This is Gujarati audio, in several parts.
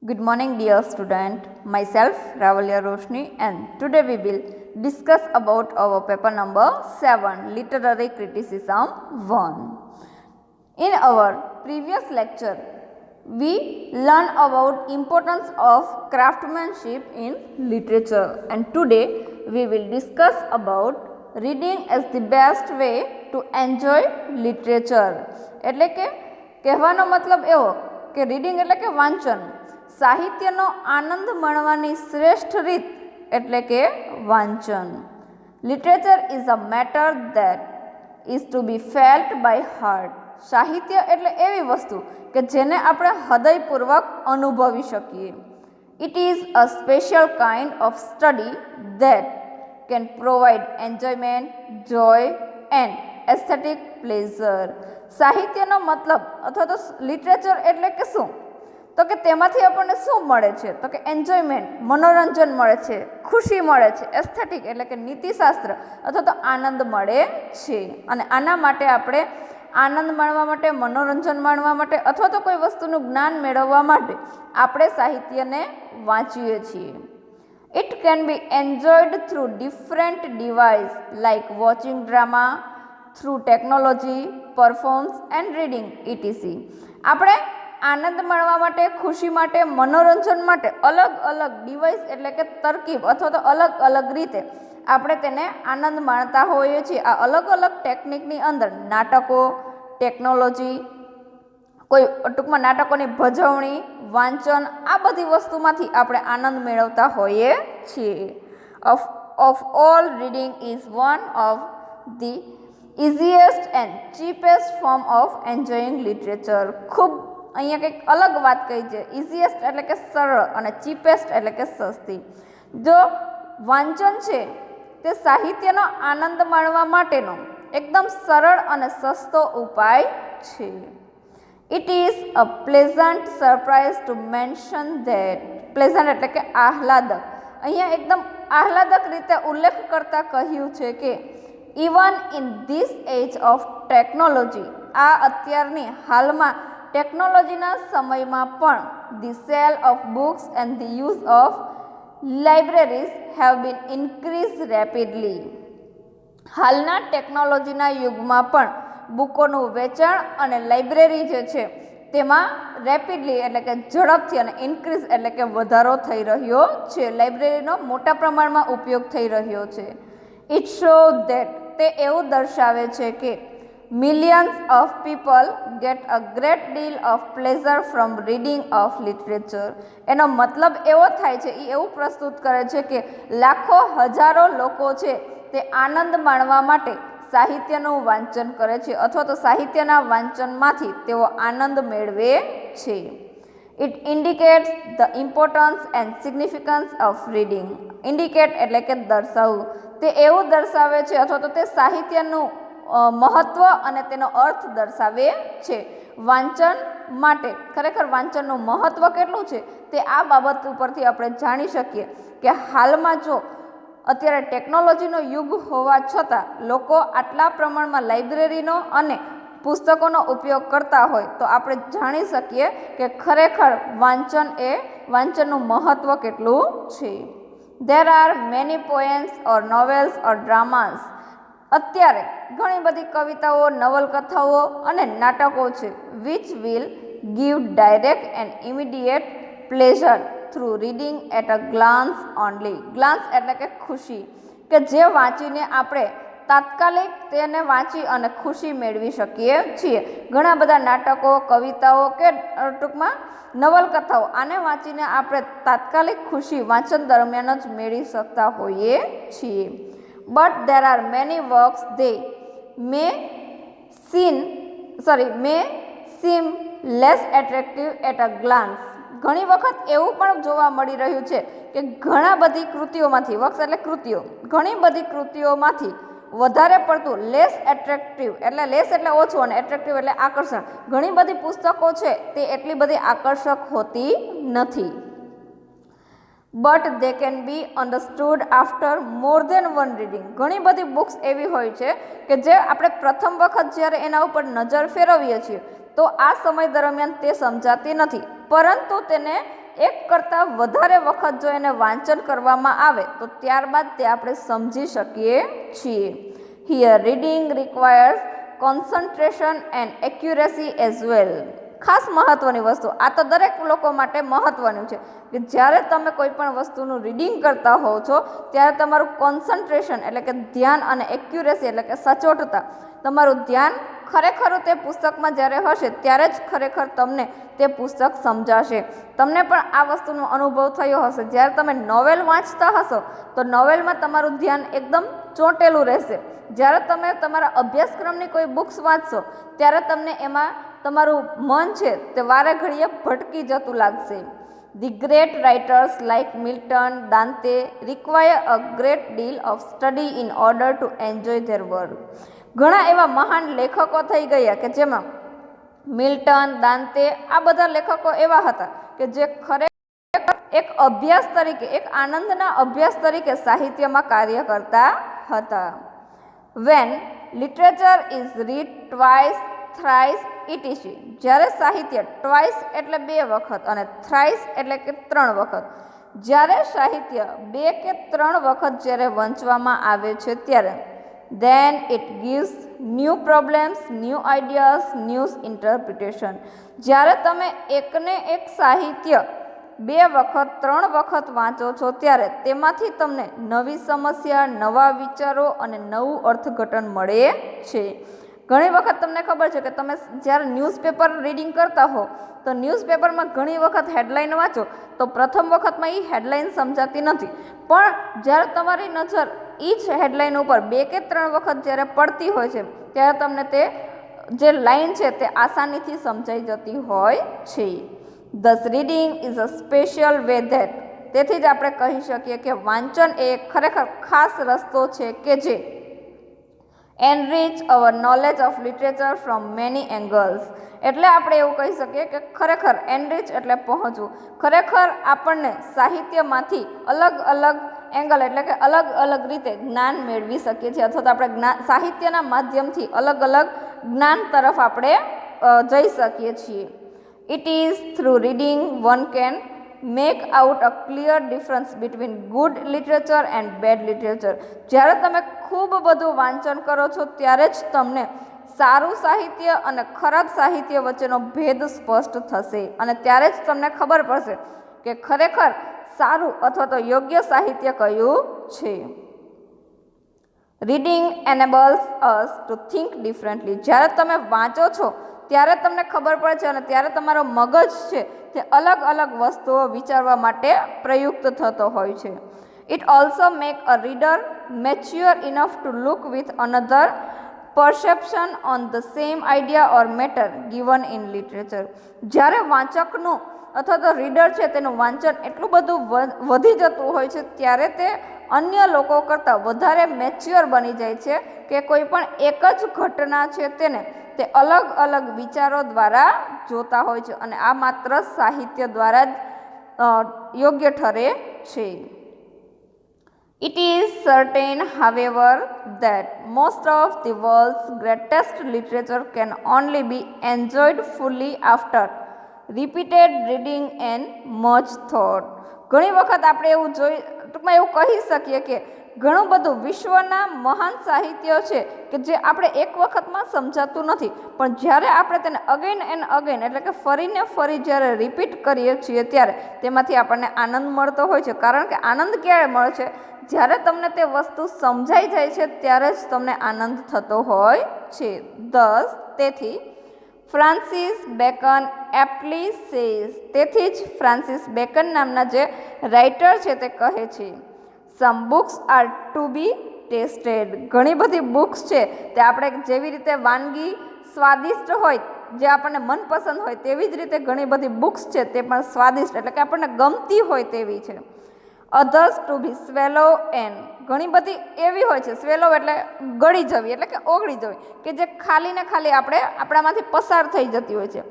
Good morning, dear student. Myself, Ravalia Roshni, and today we will discuss about our paper number 7, Literary Criticism 1. In our previous lecture, we learned about importance of craftsmanship in literature, and today we will discuss about reading as the best way to enjoy literature. એટલે કે કહેવાનો મતલબ એવો કે રીડિંગ એટલે કે વાંચન, સાહિત્યનો આનંદ માણવાની શ્રેષ્ઠ રીત એટલે કે વાંચન. Literature is a matter that is to be felt by heart. સાહિત્ય એટલે એવી વસ્તુ કે જેને આપણે હૃદયપૂર્વક અનુભવી શકીએ. It is a special kind of study that can provide enjoyment, Joy and aesthetic pleasure. સાહિત્યનો મતલબ અથવા તો લિટરેચર એટલે કે શું? તો કે તેમાંથી આપણને શું મળે છે? તો કે એન્જોયમેન્ટ, મનોરંજન મળે છે, ખુશી મળે છે, એસ્થેટિક એટલે કે નીતિશાસ્ત્ર અથવા તો આનંદ મળે છે. અને આના માટે આપણે આનંદ માણવા માટે, મનોરંજન માણવા માટે અથવા તો કોઈ વસ્તુનું જ્ઞાન મેળવવા માટે આપણે સાહિત્યને વાંચીએ છીએ. It can be enjoyed through different device like watching drama, through technology, performs and reading etc. આપણે આનંદ માણવા માટે, ખુશી માટે, મનોરંજન માટે અલગ અલગ ડિવાઇસ એટલે કે તરકીબ અથવા તો અલગ અલગ રીતે આપણે તેને આનંદ માણતા હોઈએ છીએ. આ અલગ અલગ ટેકનિકની અંદર નાટકો, ટેકનોલોજી, કોઈ ટૂંકમાં નાટકોની ભજવણી, વાંચન, આ બધી વસ્તુમાંથી આપણે આનંદ મેળવતા હોઈએ છીએ. Of all, reading is one of the easiest and cheapest form of enjoying literature. ખૂબ અહીંયા કંઈક અલગ વાત કહી છે. ઇઝીએસ્ટ એટલે કે સરળ અને ચીપેસ્ટ એટલે કે સસ્તી. જો વાંચન છે તે સાહિત્યનો આનંદ માણવા માટેનો એકદમ સરળ અને સસ્તો ઉપાય છે. It is a pleasant surprise to mention that. Pleasant એટલે કે આહલાદક. અહીંયા એકદમ આહલાદક રીતે ઉલ્લેખ કરતા કહ્યું છે કે even in this age of technology, આ અત્યારની હાલમાં ટેકનોલોજીના સમયમાં પણ the sale of books and the use of libraries have been increase rapidly. હાલના ટેકનોલોજીના યુગમાં પણ બુકોનું વેચાણ અને લાઇબ્રેરી જે છે તેમાં રેપિડલી એટલે કે ઝડપથી અને ઇન્ક્રીઝ એટલે કે વધારો થઈ રહ્યો છે. લાઇબ્રેરીનો મોટા પ્રમાણમાં ઉપયોગ થઈ રહ્યો છે. ઇટ શો ધેટ, તે એવું દર્શાવે છે કે millions of people get a great deal of pleasure from reading of literature. એનો મતલબ એવો થાય છે, એ એવું પ્રસ્તુત કરે છે કે લાખો હજારો લોકો છે તે આનંદ માણવા માટે સાહિત્યનું વાંચન કરે છે અથવા તો સાહિત્યના વાંચનમાંથી તેઓ આનંદ મેળવે છે. It indicates the importance and significance of reading. Indicate એટલે કે દર્શાવવું. તે એવું દર્શાવે છે અથવા તો તે સાહિત્યનું મહત્વ અને તેનો અર્થ દર્શાવે છે. વાંચન માટે ખરેખર વાંચનનું મહત્વ કેટલું છે તે આ બાબત ઉપરથી આપણે જાણી શકીએ કે હાલમાં જો અત્યારે ટેકનોલોજીનો યુગ હોવા છતાં લોકો આટલા પ્રમાણમાં લાઇબ્રેરીનો અને પુસ્તકોનો ઉપયોગ કરતા હોય તો આપણે જાણી શકીએ કે ખરેખર વાંચનનું મહત્વ કેટલું છે. There are many poems or novels or dramas. અત્યારે ઘણી બધી કવિતાઓ, નવલકથાઓ અને નાટકો છે which will give direct and immediate pleasure through reading at a glance only. glance એટલે કે ખુશી, કે જે વાંચીને આપણે તાત્કાલિક તેને વાંચી અને ખુશી મેળવી શકીએ છીએ. ઘણા બધા નાટકો, કવિતાઓ કે ટૂંકમાં નવલકથાઓ, આને વાંચીને આપણે તાત્કાલિક ખુશી વાંચન દરમિયાન જ મેળવી શકતા હોઈએ છીએ. But there are many works they may seem less attractive at a glance. ઘણી વખત એવું પણ જોવા મળી રહ્યું છે કે ઘણા બધી કૃતિઓમાંથી, વર્ક્સ એટલે કૃતિઓ, ઘણી બધી કૃતિઓમાંથી વધારે પડતું લેસ એટ્રેક્ટિવ એટલે ઓછું અને એટ્રેક્ટિવ એટલે આકર્ષણ. ઘણી બધી પુસ્તકો છે તે એટલી બધી આકર્ષક હોતી નથી. But they can be understood after more than one reading. ઘણી બધી બુક્સ એવી હોય છે કે જે આપણે પ્રથમ વખત જ્યારે એના ઉપર નજર ફેરવીએ છીએ તો આ સમય દરમિયાન તે સમજાતી નથી, પરંતુ તેને એક કરતાં વધારે વખત જો એને વાંચન કરવામાં આવે તો ત્યારબાદ તે આપણે સમજી શકીએ છીએ. Here reading requires concentration and accuracy as well. ખાસ મહત્ત્વની વસ્તુ, આ તો દરેક લોકો માટે મહત્ત્વનું છે કે જ્યારે તમે કોઈ પણ વસ્તુનું રીડિંગ કરતા હોવ છો ત્યારે તમારું કોન્સન્ટ્રેશન એટલે કે ધ્યાન અને એક્યુરેસી એટલે કે સચોટતા, તમારું ધ્યાન ખરેખર તે પુસ્તકમાં જ્યારે હશે ત્યારે જ ખરેખર તમને તે પુસ્તક સમજાશે. તમને પણ આ વસ્તુનો અનુભવ થયો હશે, જ્યારે તમે નોવેલ વાંચતા હશો તો નોવેલમાં તમારું ધ્યાન એકદમ ચોંટેલું રહેશે. જ્યારે તમે તમારા અભ્યાસક્રમની કોઈ બુક્સ વાંચશો ત્યારે તમને એમાં તમારું મન છે તે વારે ઘડીએ ભટકી જતું લાગશે. The great writers like Milton, Dante require a great deal of study in order to enjoy their work. ઘણા એવા મહાન લેખકો થઈ ગયા કે જેમાં મિલ્ટન, દાંતે આ બધા લેખકો એવા હતા કે જે ખરેખર એક અભ્યાસ તરીકે, એક આનંદના અભ્યાસ તરીકે સાહિત્યમાં કાર્ય કરતા હતા. When literature is read twice, thrice, etc. જ્યારે સાહિત્ય ટ્વાઇસ એટલે 2 વખત અને થ્રાઇસ એટલે કે 3 વખત, જ્યારે સાહિત્ય 2 કે 3 વખત જ્યારે વંચવામાં આવે છે ત્યારે then it gives new problems, new ideas, new interpretation. જ્યારે તમે એકને એક સાહિત્ય 2 વખત 3 વખત વાંચો છો ત્યારે તેમાંથી તમને નવી સમસ્યા, નવા વિચારો અને નવું અર્થઘટન મળે છે. ઘણી વખત તમને ખબર છે કે તમે જ્યારે ન્યૂઝપેપર રીડિંગ કરતા હો તો ન્યૂઝપેપરમાં ઘણી વખત હેડલાઇન વાંચો તો પ્રથમ વખતમાં એ હેડલાઇન સમજાતી નથી, પણ જ્યારે તમારી નજર એ જ હેડલાઇન ઉપર 2 કે 3 વખત જ્યારે પડતી હોય છે ત્યારે તમને તે જે લાઇન છે તે આસાનીથી સમજાઈ જતી હોય છે. This reading is a special way that. તેથી જ આપણે કહી શકીએ કે વાંચન એ ખરેખર ખાસ રસ્તો છે કે જે enrich our knowledge of literature from many angles. એટલે આપણે એવું કહી શકીએ કે ખરેખર enrich એટલે પહોંચવું, ખરેખર આપણને સાહિત્યમાંથી અલગ અલગ એંગલ એટલે કે અલગ અલગ રીતે જ્ઞાન મેળવી શકીએ છીએ, અથવા તો આપણે સાહિત્યના માધ્યમથી અલગ અલગ જ્ઞાન તરફ આપણે જઈ શકીએ છીએ. It is through reading one can make out a clear difference between good literature and bad literature. જ્યારે તમે ખૂબ બધું વાંચન કરો છો ત્યારે જ તમને સારું સાહિત્ય અને ખરાબ સાહિત્ય વચ્ચેનો ભેદ સ્પષ્ટ થશે અને ત્યારે જ તમને ખબર પડશે કે ખરેખર સારું અથવા તો યોગ્ય સાહિત્ય કયું છે. Reading enables us to think differently. જ્યારે તમે વાંચો છો ત્યારે તમને ખબર પડે છે અને ત્યારે તમારો મગજ છે તે અલગ અલગ વસ્તુઓ વિચારવા માટે પ્રયુક્ત થતો હોય છે. It also make a reader mature enough to look with another perception on the same idea or matter given in literature. જ્યારે વાંચકનું અથવા તો રીડર છે તેનું વાંચન એટલું બધું વધી જતું હોય છે ત્યારે તે અન્ય લોકો કરતાં વધારે મેચ્યોર બની જાય છે કે કોઈ પણ એક જ ઘટના છે તેને તે અલગ અલગ વિચારો દ્વારા જોતા હોય છે અને આ માત્ર સાહિત્ય દ્વારા જ યોગ્ય ઠરે છે. It is certain, however, that most of the world's greatest literature can only be enjoyed fully after repeated reading and much thought. ઘણી વખત આપણે એવું ટૂંકમાં એવું કહી શકીએ કે ઘણું બધું વિશ્વના મહાન સાહિત્ય છે કે જે આપણે એક વખતમાં સમજાતું નથી, પણ જ્યારે આપણે તેને અગેન એન્ડ અગેન એટલે કે ફરીને ફરી જ્યારે રિપીટ કરીએ છીએ ત્યારે તેમાંથી આપણને આનંદ મળતો હોય છે. કારણ કે આનંદ ક્યારે મળે છે? જ્યારે તમને તે વસ્તુ સમજાઈ જાય છે ત્યારે જ તમને આનંદ થતો હોય છે. ધસ તેથી ફ્રાન્સિસ બેકન એપ્ટલી સેઝ, તેથી જ ફ્રાન્સિસ બેકન નામના જે રાઇટર છે તે કહે છે some books are to be tasted. ઘણી બધી બુક્સ છે તે આપણે જેવી રીતે વાનગી સ્વાદિષ્ટ હોય, જે આપણને મનપસંદ હોય તેવી જ રીતે ઘણી બધી બુક્સ છે તે પણ સ્વાદિષ્ટ એટલે કે આપણને ગમતી હોય તેવી છે. અધર્સ ટુ બી સ્વેલો એન, ઘણી બધી એવી હોય છે, સ્વેલો એટલે ગળી જવી એટલે કે ઓગળી જવી, કે જે ખાલી ને ખાલી આપણામાંથી પસાર થઈ જતી હોય છે.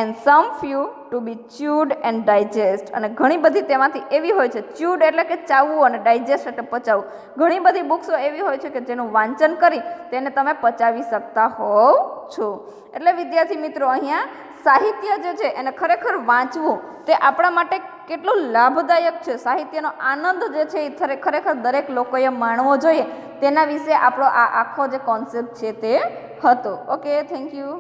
And some few to be chewed and digest, અને ઘણી બધી તેમાંથી એવી હોય છે, ચ્યુડ એટલે કે ચાવવું અને ડાયજેસ્ટ એટલે પચાવવું. ઘણી બધી બુક્સો એવી હોય છે કે જેનું વાંચન કરી તેને તમે પચાવી શકતા હોવ છો. એટલે વિદ્યાર્થી મિત્રો, અહીંયા સાહિત્ય જે છે એને ખરેખર વાંચવું તે આપણા માટે કેટલું લાભદાયક છે, સાહિત્યનો આનંદ જે છે એ ખરેખર દરેક લોકોએ માણવો જોઈએ, તેના વિશે આપણો આ આખો જે કોન્સેપ્ટ છે તે હતો. Okay, thank you.